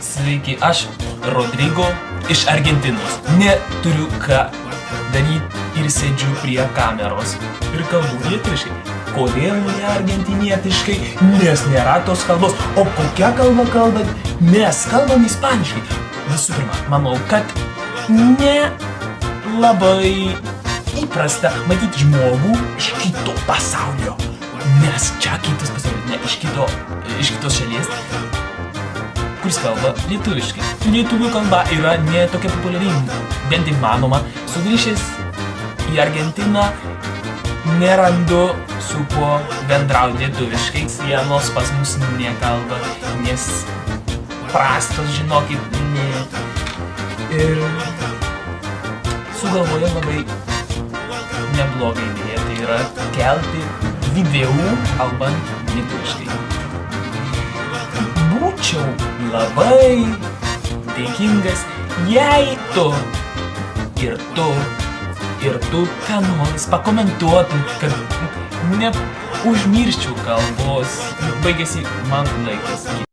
Sveiki, aš Rodrigo iš Argentinos. Neturiu ką daryti ir sėdžiu prie kameros ir kalbu lietuviškai. Kodėl ne argentinietiškai? Nes nėra tos kalbos. O kokia kalba kalbat? Mes kalbam ispaniškai. Visų pirma, manau, kad ne labai įprasta matyti žmogų iš kito pasaulio. Nes čia kitas pasaulis, ne iš kitos šalies, kuris kalba lietuviškai. Lietuvių kalba yra ne tokia populiari, bent įmanoma. Sugrįžęs į Argentiną nerandu su kuo bendrauti lietuviškai. Sienos pas mus nekalba, nes prastos, žinokit, ne. Ir sugalvoju labai neblogą idėją, tai yra kelti video kalbant lietuviškai. Būčiau labai dėkingas, jei tu ir tu ką nors pakomentuotum, kad neužmirščiau kalbos. Baigėsi man laikas.